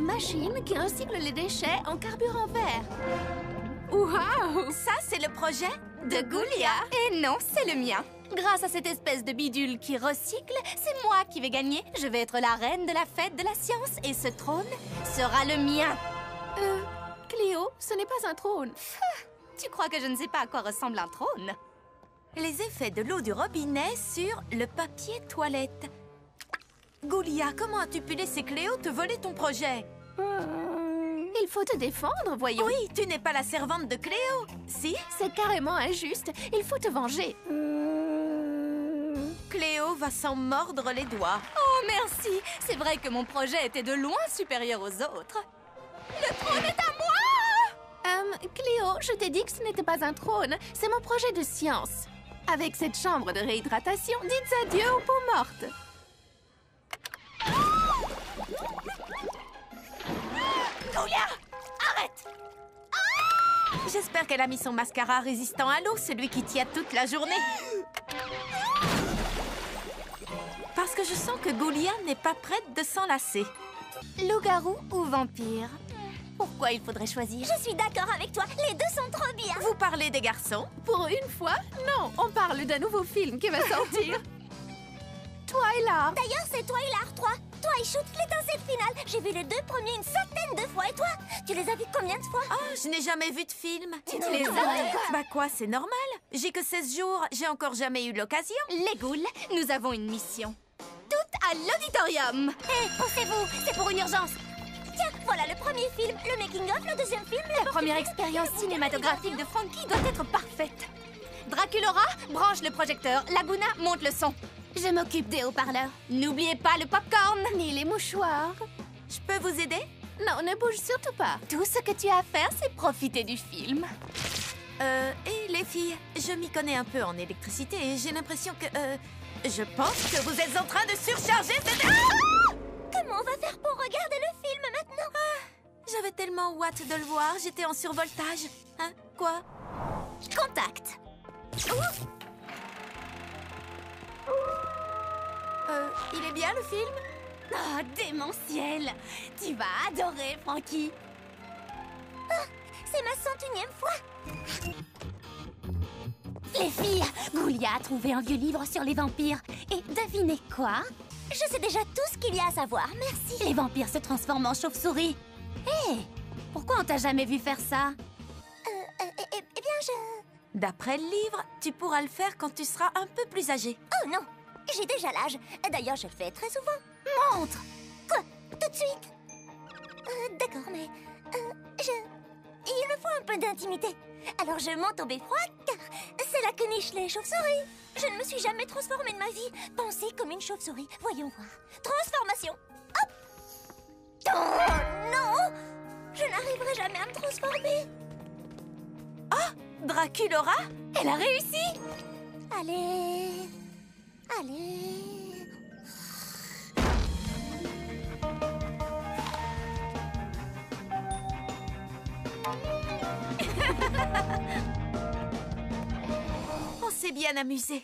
Machine qui recycle les déchets en carburant vert. Waouh! Ça, c'est le projet De Ghoulia. Et non, c'est le mien. Grâce à cette espèce de bidule qui recycle, c'est moi qui vais gagner. Je vais être la reine de la fête de la science et ce trône sera le mien. Cléo, ce n'est pas un trône. Tu crois que je ne sais pas à quoi ressemble un trône? Les effets de l'eau du robinet sur le papier toilette. Ghoulia, comment as-tu pu laisser Cléo te voler ton projet? Il faut te défendre, voyons. Oui, tu n'es pas la servante de Cléo, si? C'est carrément injuste. Il faut te venger. Cléo va s'en mordre les doigts. Oh, merci! C'est vrai que mon projet était de loin supérieur aux autres. Le trône est à moi! Cléo, je t'ai dit que ce n'était pas un trône. C'est mon projet de science. Avec cette chambre de réhydratation, dites adieu aux peaux mortes. Ghoulia, arrête! J'espère qu'elle a mis son mascara résistant à l'eau, celui qui tient toute la journée. Parce que je sens que Ghoulia n'est pas prête de s'enlacer. Loup-garou ou vampire? Pourquoi il faudrait choisir? Je suis d'accord avec toi, les deux sont trop bien. Vous parlez des garçons? Pour une fois, non. On parle d'un nouveau film qui va sortir. Twilight. D'ailleurs, c'est Twilight 3. Twilight, l'étincelle finale. J'ai vu les deux premiers une centaine de fois. Et toi, tu les as vus combien de fois? Oh, je n'ai jamais vu de film. Tu te les as? Bah quoi, c'est normal. J'ai que 16 jours, j'ai encore jamais eu l'occasion. Les ghouls, nous avons une mission. Toutes à l'auditorium! Hé, poussez-vous, c'est pour une urgence. Tiens, voilà le premier film, le making-of, le deuxième film, La première expérience cinématographique de Frankie doit être parfaite. Draculora, branche le projecteur. Laguna, monte le son. Je m'occupe des haut-parleurs. N'oubliez pas le popcorn. Ni les mouchoirs. Je peux vous aider? Non, ne bouge surtout pas. Tout ce que tu as à faire, c'est profiter du film. Et les filles, je m'y connais un peu en électricité et j'ai l'impression que, je pense que vous êtes en train de surcharger cette... Comment on va faire pour regarder le film maintenant? J'avais tellement hâte de le voir, j'étais en survoltage. Hein? Quoi? Contact. Il est bien le film? Oh, démentiel. Tu vas adorer, Frankie. C'est ma 101e fois. Les filles, Ghoulia a trouvé un vieux livre sur les vampires. Et devinez quoi? Je sais déjà tout ce qu'il y a à savoir, merci. Les vampires se transforment en chauves-souris. Hé, pourquoi on t'a jamais vu faire ça? Eh bien, je... D'après le livre, tu pourras le faire quand tu seras un peu plus âgé. Oh non, j'ai déjà l'âge. D'ailleurs, je le fais très souvent. Montre! Quoi? Tout de suite? D'accord, mais... Il me faut un peu d'intimité. Alors je monte au beffroi, car c'est là que nichent les chauves-souris. Je ne me suis jamais transformée de ma vie. Pensez comme une chauve-souris. Voyons voir. Transformation. Hop! Oh non! Je n'arriverai jamais à me transformer. Draculora? Elle a réussi! Allez... Allez... On s'est bien amusé.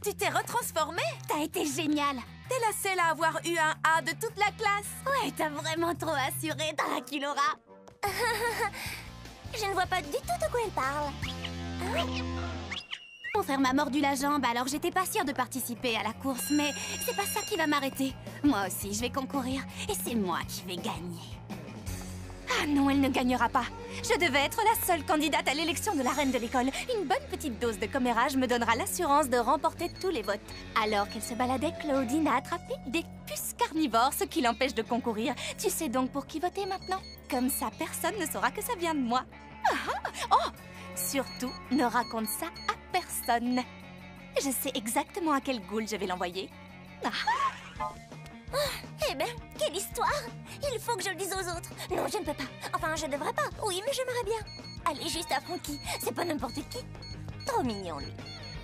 Tu t'es retransformée? T'as été géniale! T'es la seule à avoir eu un A de toute la classe. Ouais, t'as vraiment trop assuré, Draculora! Je ne vois pas du tout de quoi elle parle. Mon frère m'a mordu la jambe, alors j'étais pas sûre de participer à la course, mais c'est pas ça qui va m'arrêter. Moi aussi, je vais concourir, et c'est moi qui vais gagner. Ah non, elle ne gagnera pas. Je devais être la seule candidate à l'élection de la reine de l'école. Une bonne petite dose de commérage me donnera l'assurance de remporter tous les votes. Alors qu'elle se baladait, Claudine a attrapé des puces carnivores, ce qui l'empêche de concourir. Tu sais donc pour qui voter maintenant? Comme ça, personne ne saura que ça vient de moi. Oh! Surtout, ne raconte ça à personne. Je sais exactement à quel ghoul je vais l'envoyer. Eh ben, quelle histoire! Il faut que je le dise aux autres. Non, je ne peux pas. Enfin, je devrais pas. Oui, mais j'aimerais bien. Allez, juste à Frankie. C'est pas n'importe qui. Trop mignon, lui.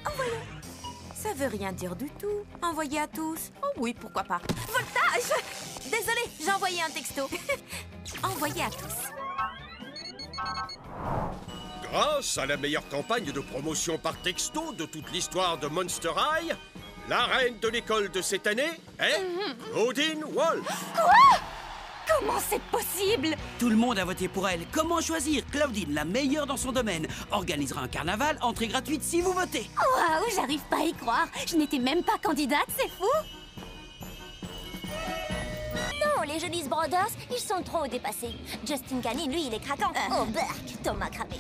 Envoyons. Ça veut rien dire du tout. Envoyer à tous. Oh oui, pourquoi pas. Voltage! Désolée, j'ai envoyé un texto. Envoyé à tous. Grâce à la meilleure campagne de promotion par texto de toute l'histoire de Monster High, La reine de l'école de cette année est Claudine Wolf. Comment c'est possible? Tout le monde a voté pour elle. Comment choisir? Claudine, la meilleure dans son domaine, organisera un carnaval, entrée gratuite si vous votez. Waouh, j'arrive pas à y croire. Je n'étais même pas candidate, c'est fou. Non, les Jonas Brothers, ils sont trop dépassés. Justin Canning, lui, il est craquant. Oh, Burke, Thomas cramé.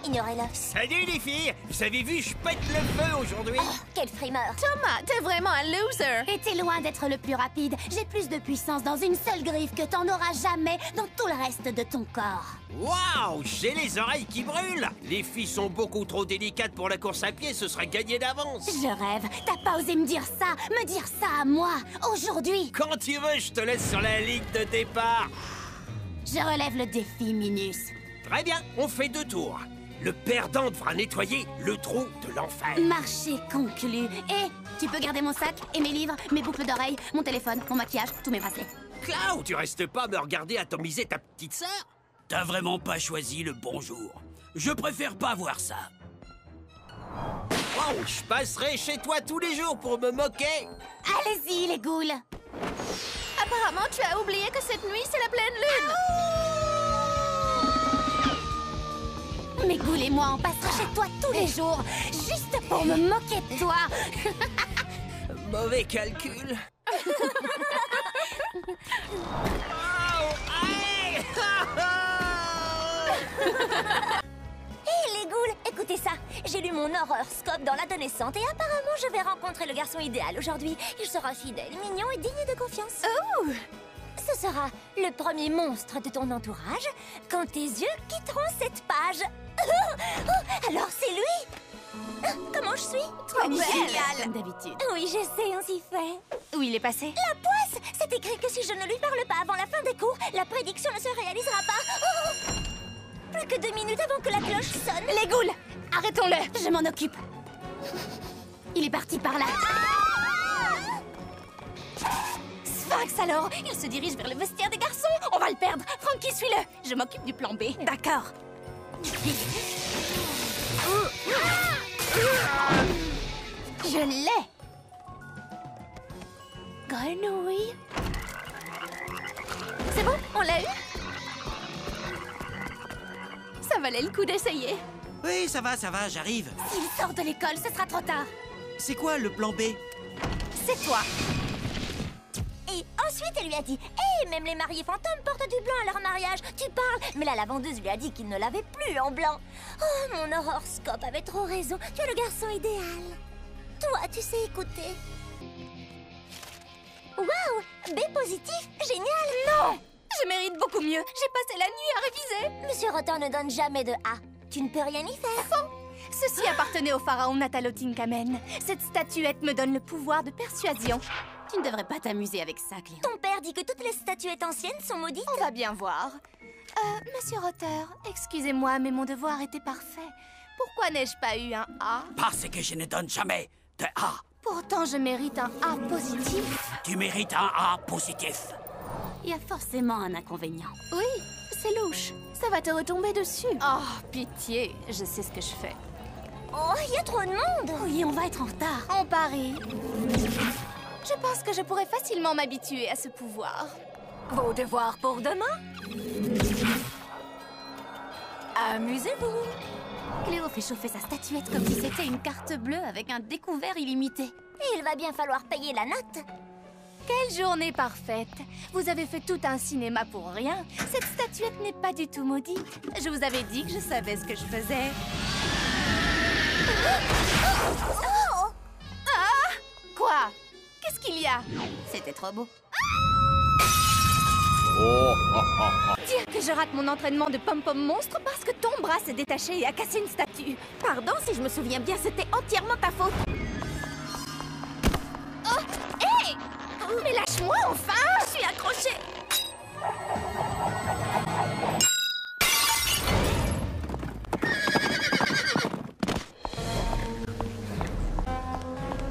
Ignorez-le. Salut les filles! Vous avez vu, je pète le feu aujourd'hui! Oh, quel frimeur. Thomas, t'es vraiment un loser. Et t'es loin d'être le plus rapide. J'ai plus de puissance dans une seule griffe que t'en auras jamais dans tout le reste de ton corps. Waouh! J'ai les oreilles qui brûlent! Les filles sont beaucoup trop délicates pour la course à pied, ce serait gagné d'avance! Je rêve. T'as pas osé me dire ça à moi, aujourd'hui. Quand tu veux, je te laisse sur la ligne de départ! Je relève le défi, Minus. Très bien, on fait 2 tours. Le perdant devra nettoyer le trou de l'enfer. Marché conclu. Et tu peux garder mon sac et mes livres, mes boucles d'oreilles, mon téléphone, mon maquillage, tous mes bracelets. Cloud, tu restes pas me regarder atomiser ta petite sœur? T'as vraiment pas choisi le bon jour. Je préfère pas voir ça. Wow, je passerai chez toi tous les jours pour me moquer. Allez-y, les ghouls. Apparemment, tu as oublié que cette nuit, c'est la pleine lune. Mes ghouls et moi, on passera chez toi tous les jours, juste pour me moquer de toi. Mauvais calcul. Hé, les ghouls, écoutez ça. J'ai lu mon horoscope dans l'adolescente et apparemment, je vais rencontrer le garçon idéal aujourd'hui. Il sera fidèle, mignon et digne de confiance. Oh! Ce sera le premier monstre de ton entourage quand tes yeux quitteront cette page. Alors c'est lui? Comment je suis? Trop belle, génial. comme d'habitude. Oui, je sais, on s'y fait. Où il est passé? La poisse! C'est écrit que si je ne lui parle pas avant la fin des cours, la prédiction ne se réalisera pas. Oh! Plus que 2 minutes avant que la cloche sonne. Les ghouls, arrêtons-le. Je m'en occupe. Il est parti par là. Sphinx alors, il se dirige vers le vestiaire des garçons. On va le perdre. Frankie, suis-le. Je m'occupe du plan B. D'accord. Je l'ai. Grenouille. C'est bon, on l'a eu? Ça valait le coup d'essayer. Oui, ça va, j'arrive. S'il sort de l'école, ce sera trop tard. C'est quoi le plan B? C'est toi. Et ensuite, elle lui a dit « Hé, même les mariés fantômes portent du blanc à leur mariage, tu parles !» Mais la lavandeuse lui a dit qu'il ne l'avait plus en blanc. Oh, mon horoscope avait trop raison, tu es le garçon idéal. Toi, tu sais écouter. Waouh, B positif, génial. Non, je mérite beaucoup mieux. J'ai passé la nuit à réviser. Monsieur Rotin ne donne jamais de A. Tu ne peux rien y faire. Faux. Ceci appartenait au pharaon Natalotinkamen. Cette statuette me donne le pouvoir de persuasion. Tu ne devrais pas t'amuser avec ça, Cléo. Ton père dit que toutes les statuettes anciennes sont maudites. On va bien voir. Monsieur Rotter, excusez-moi, mais mon devoir était parfait. Pourquoi n'ai-je pas eu un A? Parce que je ne donne jamais de A. Pourtant, je mérite un A positif. Tu mérites un A positif. Il y a forcément un inconvénient. Oui, c'est louche. Ça va te retomber dessus. Oh, pitié, je sais ce que je fais. Oh, il y a trop de monde. Oui, on va être en retard. On parie. Je pense que je pourrais facilement m'habituer à ce pouvoir. Vos devoirs pour demain? Amusez-vous. Cléo fait chauffer sa statuette comme si c'était une carte bleue avec un découvert illimité. Et il va bien falloir payer la note. Quelle journée parfaite! Vous avez fait tout un cinéma pour rien. Cette statuette n'est pas du tout maudite. Je vous avais dit que je savais ce que je faisais. Oh! Ah! Quoi? Qu'est-ce qu'il y a? C'était trop beau. Dire que je rate mon entraînement de pom-pom monstre parce que ton bras s'est détaché et a cassé une statue. Pardon, si je me souviens bien, c'était entièrement ta faute. Oh! Hé! Mais lâche-moi enfin! Je suis accrochée!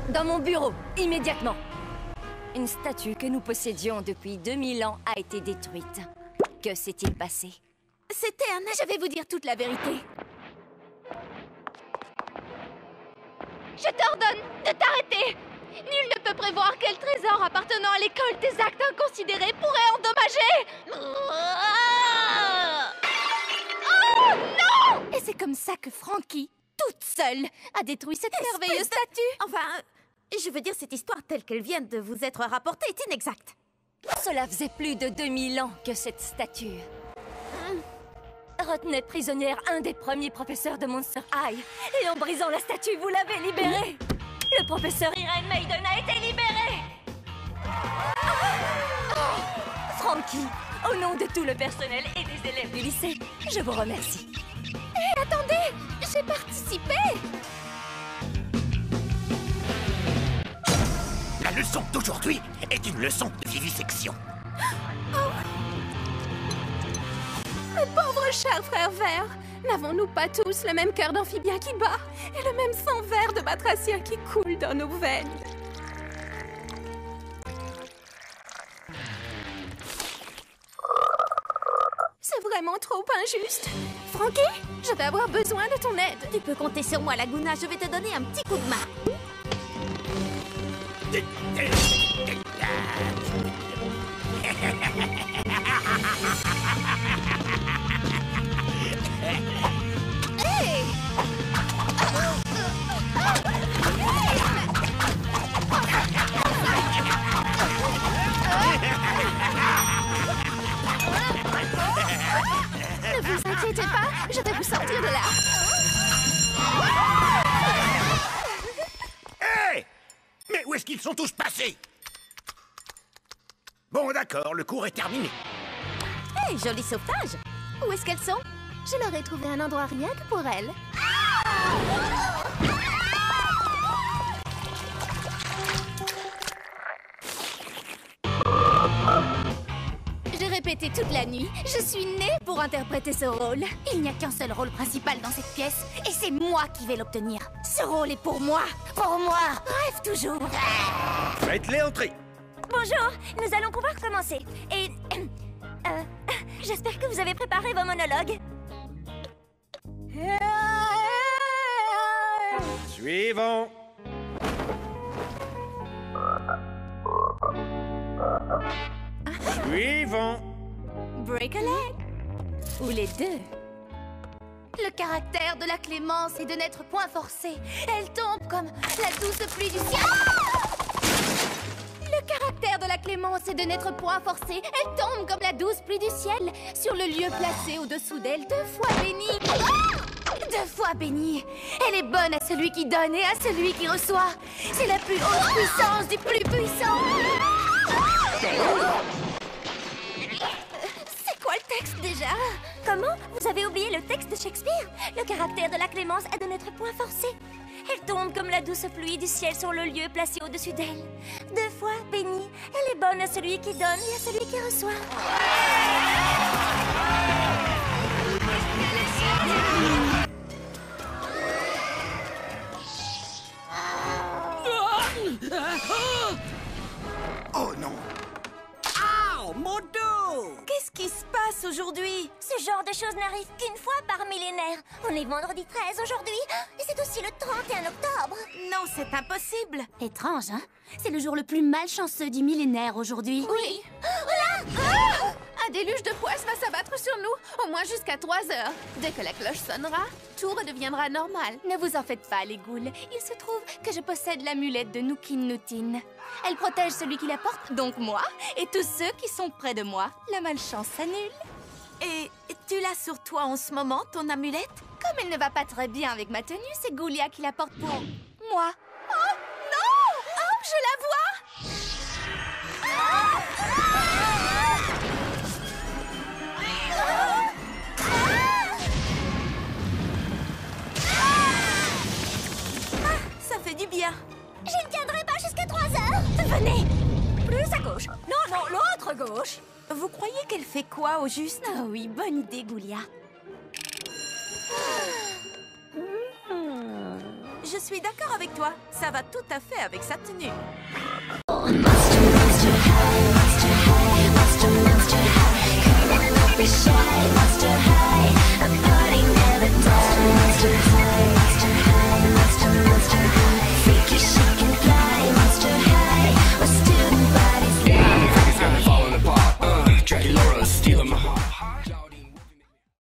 Dans mon bureau, immédiatement. Une statue que nous possédions depuis 2000 ans a été détruite. Que s'est-il passé? C'était un... Je vais vous dire toute la vérité. Je t'ordonne de t'arrêter! Nul ne peut prévoir quel trésor appartenant à l'école des actes inconsidérés pourrait endommager. Oh non! Et c'est comme ça que Frankie, toute seule, a détruit cette merveilleuse statue. Enfin, je veux dire, cette histoire telle qu'elle vient de vous être rapportée est inexacte. Cela faisait plus de 2000 ans que cette statue retenait prisonnière un des premiers professeurs de Monster High. Et en brisant la statue, vous l'avez libéré. Le professeur Irene Maiden a été libéré. Frankie, au nom de tout le personnel et des élèves du lycée, je vous remercie. Hé, attendez! J'ai participé! La leçon d'aujourd'hui est une leçon de vivisection. Mes pauvres chers frères verts! N'avons-nous pas tous le même cœur d'amphibien qui bat et le même sang vert de batracien qui coule dans nos veines? C'est vraiment trop injuste. Frankie, je vais avoir besoin de ton aide. Tu peux compter sur moi, Laguna. Je vais te donner un petit coup de main. Ne vous inquiétez pas, je vais vous sortir de là. Hé! Mais où est-ce qu'ils sont tous passés? Bon, d'accord, le cours est terminé. Hey, joli sauvetage. Où est-ce qu'elles sont? Je leur ai trouvé un endroit rien que pour elles. J'ai répété toute la nuit. Je suis née pour interpréter ce rôle. Il n'y a qu'un seul rôle principal dans cette pièce, et c'est moi qui vais l'obtenir. Ce rôle est pour moi. Pour moi. Rêve toujours. Faites-les entrer. Bonjour, nous allons pouvoir commencer. Et... j'espère que vous avez préparé vos monologues. Suivant. Suivant. Break a leg. Ou les deux. Le caractère de la clémence est de n'être point forcé. Elle tombe comme la douce pluie du ciel. Le caractère de la clémence est de n'être point forcée. Elle tombe comme la douce pluie du ciel sur le lieu placé au-dessous d'elle, 2 fois bénie. 2 fois bénie. Elle est bonne à celui qui donne et à celui qui reçoit. C'est la plus haute puissance du plus puissant. C'est quoi le texte déjà? Comment? Vous avez oublié le texte de Shakespeare? Le caractère de la clémence est de n'être point forcé. Elle tombe comme la douce pluie du ciel sur le lieu placé au-dessus d'elle. 2 fois bénie. Elle est bonne à celui qui donne et à celui qui reçoit. Oh non! Oh, mon dos! Qu'est-ce qui se passe aujourd'hui? Ce genre de choses n'arrive qu'une fois par millénaire. On est vendredi 13 aujourd'hui, et c'est aussi le 31 octobre. Non, c'est impossible. Étrange, hein? C'est le jour le plus malchanceux du millénaire aujourd'hui. Oui. Un déluge de poisse va s'abattre sur nous, au moins jusqu'à 3 heures. Dès que la cloche sonnera, tout redeviendra normal. Ne vous en faites pas, les ghouls. Il se trouve que je possède l'amulette de Nookin Nootin. Elle protège celui qui la porte, donc moi, et tous ceux qui sont près de moi. La malchance s'annule. Et tu l'as sur toi en ce moment, ton amulette? Comme elle ne va pas très bien avec ma tenue, c'est Ghoulia qui la porte pour moi. Oh non! Oh, je la vois! Ça fait du bien. Je ne tiendrai pas jusqu'à 3 heures. Venez. Plus à gauche. Non, l'autre gauche. Vous croyez qu'elle fait quoi au juste? Ah oui, bonne idée, Ghoulia. Je suis d'accord avec toi. Ça va tout à fait avec sa tenue. Monster high, monster high, monster high. Come on, don't be shy, monster high.